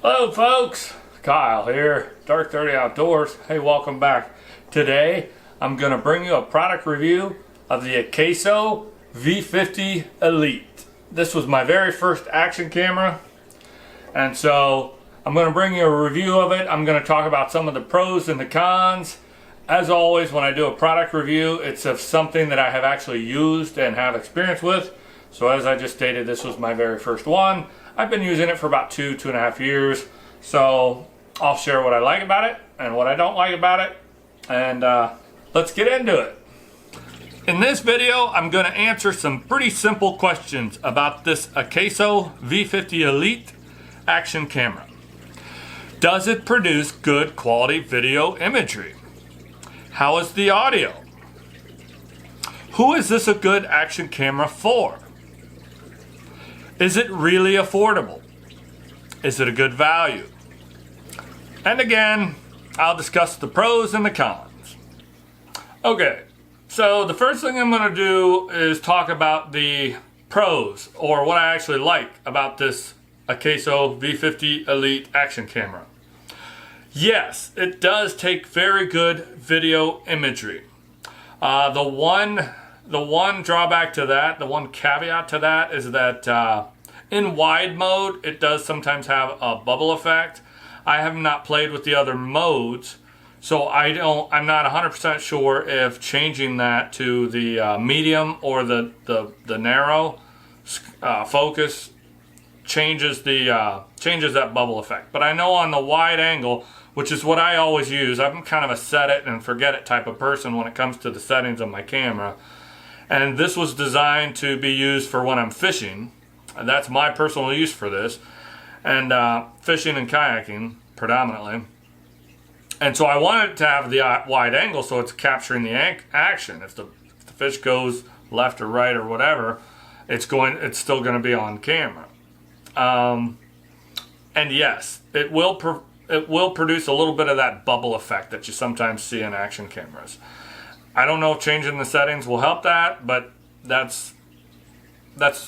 Hello folks, Kyle here, Dark 30 Outdoors. Hey, welcome back. Today I'm going to bring you a product review of the Akaso V50 Elite. This was my very first action camera, and so I'm going to bring you a review of it. I'm going to talk about some of the pros and the cons. As always, when I do a product review, it's of something that I have actually used and have experience with. So as I just stated, this was my very first one. I've been using it for about two and a half years. So I'll share what I like about it and what I don't like about it. And let's get into it. In this video, I'm going to answer some pretty simple questions about this Akaso V50 Elite action camera. Does it produce good quality video imagery? How is the audio? Who is this a good action camera for? Is it really affordable? Is it a good value? And again, I'll discuss the pros and the cons. Okay, so the first thing I'm going to do is talk about the pros, or what I actually like about this Akaso V50 Elite action camera. Yes, it does take very good video imagery. The one drawback to that, the one caveat to that is that in wide mode, it does sometimes have a bubble effect. I have not played with the other modes, so I'm not 100% sure if changing that to the medium or the narrow focus changes that bubble effect. But I know on the wide angle, which is what I always use, I'm kind of a set it and forget it type of person when it comes to the settings of my camera. And this was designed to be used for when I'm fishing. And that's my personal use for this. And fishing and kayaking predominantly. And so I wanted it to have the wide angle so it's capturing the action. If the fish goes left or right or whatever, it's still going to be on camera. And yes, it will produce a little bit of that bubble effect that you sometimes see in action cameras. I don't know if changing the settings will help that, but that's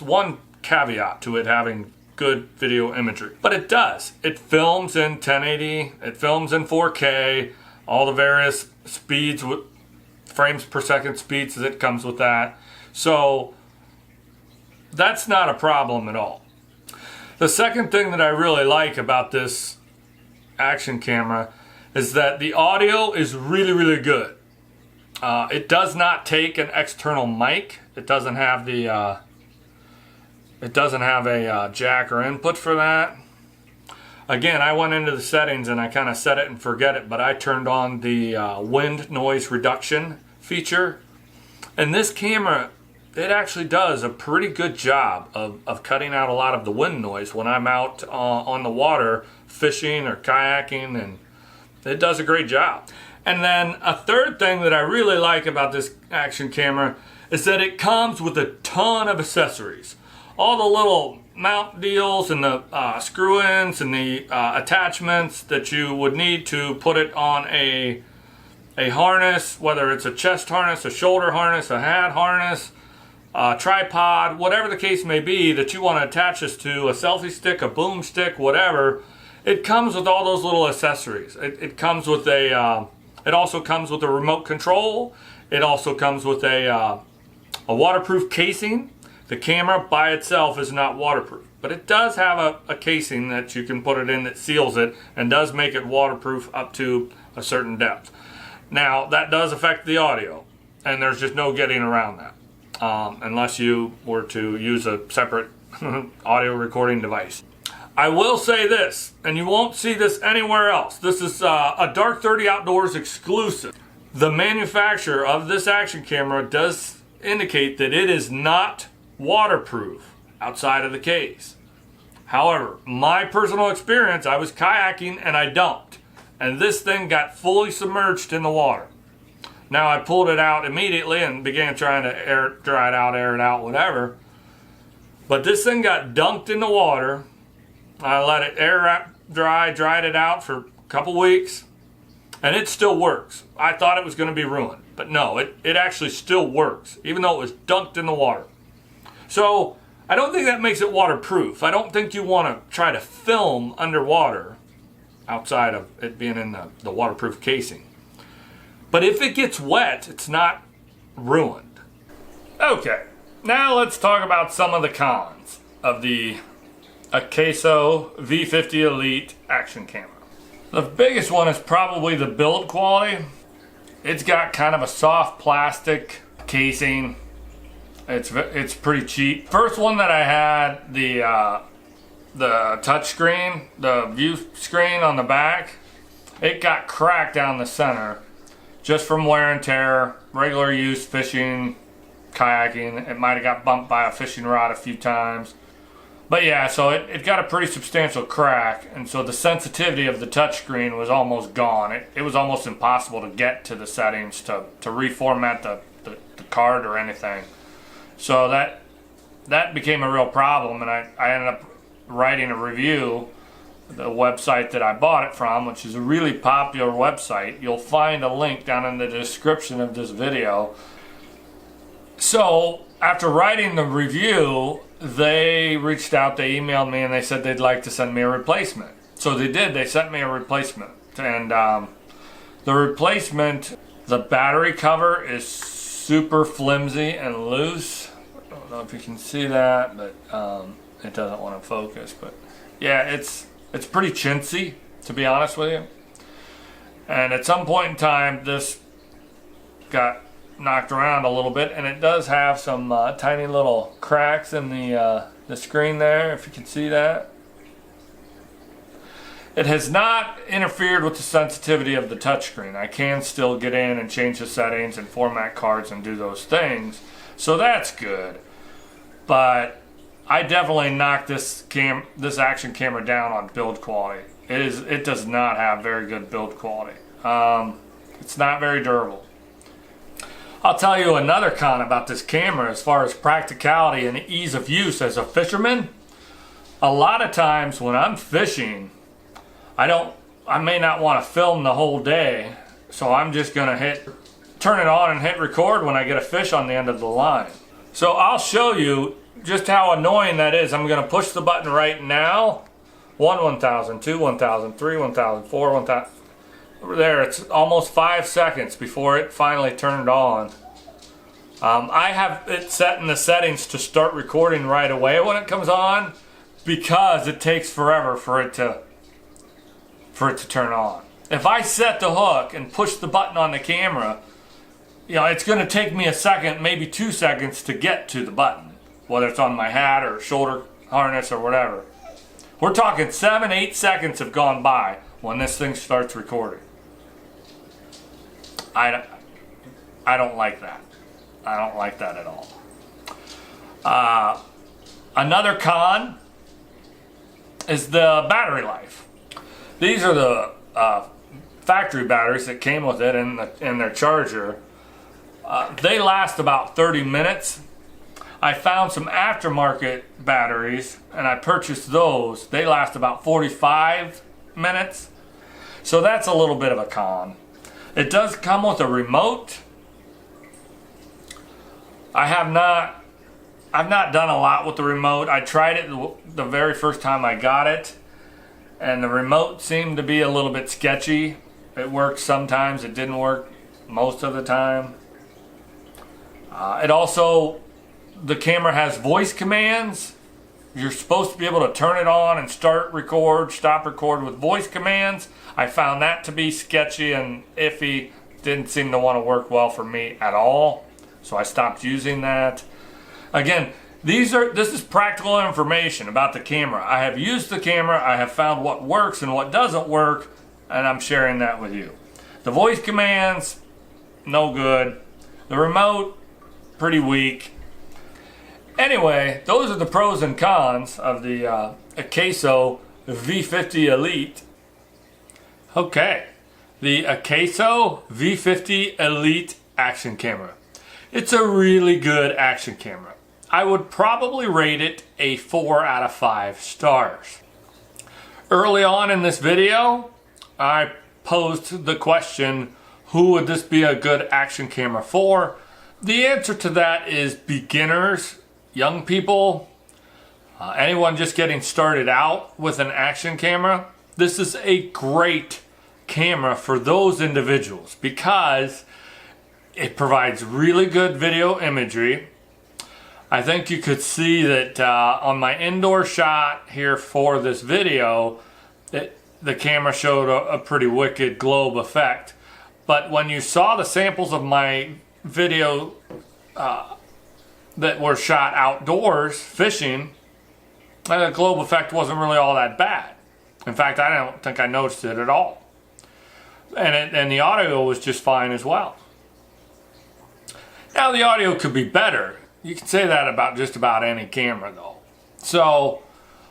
one caveat to it having good video imagery. But it does. It films in 1080, it films in 4K, all the various speeds, frames per second speeds that comes with that. So that's not a problem at all. The second thing that I really like about this action camera is that the audio is really, really good. It does not take an external mic. It doesn't have a jack or input for that. Again, I went into the settings and I kind of set it and forget it, but I turned on the wind noise reduction feature. And this camera, it actually does a pretty good job of cutting out a lot of the wind noise when I'm out on the water fishing or kayaking, and it does a great job. And then a third thing that I really like about this action camera is that it comes with a ton of accessories. All the little mount deals and the screw-ins and the attachments that you would need to put it on a harness, whether it's a chest harness, a shoulder harness, a hat harness, a tripod, whatever the case may be that you want to attach this to, a selfie stick, a boom stick, whatever. It comes with all those little accessories. It comes with it also comes with a remote control. It also comes with a waterproof casing. The camera by itself is not waterproof, but it does have a casing that you can put it in that seals it and does make it waterproof up to a certain depth. Now, that does affect the audio, and there's just no getting around that unless you were to use a separate audio recording device. I will say this, and you won't see this anywhere else. This is a Dark 30 Outdoors exclusive. The manufacturer of this action camera does indicate that it is not waterproof outside of the case. However, my personal experience, I was kayaking and I dumped, and this thing got fully submerged in the water. Now I pulled it out immediately and began trying to dry it out, whatever. But this thing got dunked in the water. I let it dried it out for a couple weeks, and it still works. I thought it was going to be ruined, but no, it actually still works, even though it was dunked in the water. So I don't think that makes it waterproof. I don't think you want to try to film underwater outside of it being in the waterproof casing. But if it gets wet, it's not ruined. Okay, now let's talk about some of the cons of the Akaso V50 Elite action camera. The biggest one is probably the build quality. It's got kind of a soft plastic casing. It's pretty cheap. First one that I had, the touch screen, the view screen on the back, it got cracked down the center just from wear and tear, regular use, fishing, kayaking. It might have got bumped by a fishing rod a few times. But yeah, so it got a pretty substantial crack, and so the sensitivity of the touchscreen was almost gone. It was almost impossible to get to the settings to reformat the card or anything. So that became a real problem, and I ended up writing a review. The website that I bought it from, which is a really popular website, you'll find a link down in the description of this video. So after writing the review, they reached out, they emailed me, and they said they'd like to send me a replacement. So they did, they sent me a replacement. And the replacement, the battery cover is super flimsy and loose. I don't know if you can see that, but it doesn't want to focus. But yeah, it's pretty chintzy, to be honest with you. And at some point in time, this got knocked around a little bit, and it does have some tiny little cracks in the screen there, if you can see that. It has not interfered with the sensitivity of the touchscreen. I can still get in and change the settings and format cards and do those things, so that's good. But I definitely knocked this action camera down on build quality. It does not have very good build quality. It's not very durable. I'll tell you another con about this camera as far as practicality and ease of use as a fisherman. A lot of times when I'm fishing, I may not want to film the whole day, so I'm just gonna turn it on and hit record when I get a fish on the end of the line. So I'll show you just how annoying that is. I'm gonna push the button right now. 1,000, 2, 1,000, 3, 1,000, 4, 1,000. Over there, it's almost 5 seconds before it finally turned on. I have it set in the settings to start recording right away when it comes on, because it takes forever for it to turn on. If I set the hook and push the button on the camera, it's going to take me a second, maybe 2 seconds to get to the button, whether it's on my hat or shoulder harness or whatever. We're talking 7, 8 seconds have gone by when this thing starts recording. I don't like that. I don't like that at all. Another con is the battery life. These are the factory batteries that came with it in their charger. They last about 30 minutes. I found some aftermarket batteries and I purchased those. They last about 45 minutes. So that's a little bit of a con. It does come with a remote. I've not done a lot with the remote. I tried it the very first time I got it, and the remote seemed to be a little bit sketchy. It worked sometimes, it didn't work most of the time. The camera has voice commands. You're supposed to be able to turn it on and start record, stop record with voice commands. I found that to be sketchy and iffy. Didn't seem to want to work well for me at all, so I stopped using that. Again, this is practical information about the camera. I have used the camera, I have found what works and what doesn't work, and I'm sharing that with you. The voice commands, no good. The remote, pretty weak. Anyway, those are the pros and cons of the Akaso V50 Elite. Okay, the Akaso V50 Elite action camera. It's a really good action camera. I would probably rate it a 4 out of 5 stars. Early on in this video, I posed the question, who would this be a good action camera for? The answer to that is beginners, young people, Anyone just getting started out with an action camera, this is a great camera for those individuals because it provides really good video imagery. I think you could see that on my indoor shot here for this video, the camera showed a pretty wicked globe effect. But when you saw the samples of my video that were shot outdoors fishing, the globe effect wasn't really all that bad. In fact, I don't think I noticed it at all. And the audio was just fine as well. Now the audio could be better. You can say that about just about any camera though. So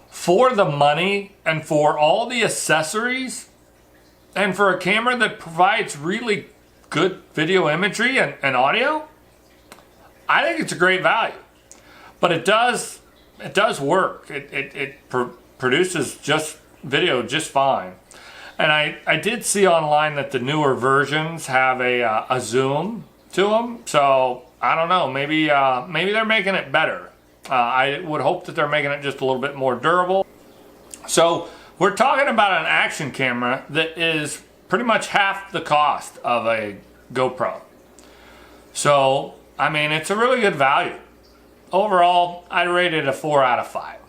for the money and for all the accessories and for a camera that provides really good video imagery and audio, I think it's a great value. But it does work. It produces just video just fine. And I did see online that the newer versions have a zoom to them. So I don't know, maybe they're making it better. I would hope that they're making it just a little bit more durable. So we're talking about an action camera that is pretty much half the cost of a GoPro. So, I mean, it's a really good value. Overall, I rate it a 4 out of 5.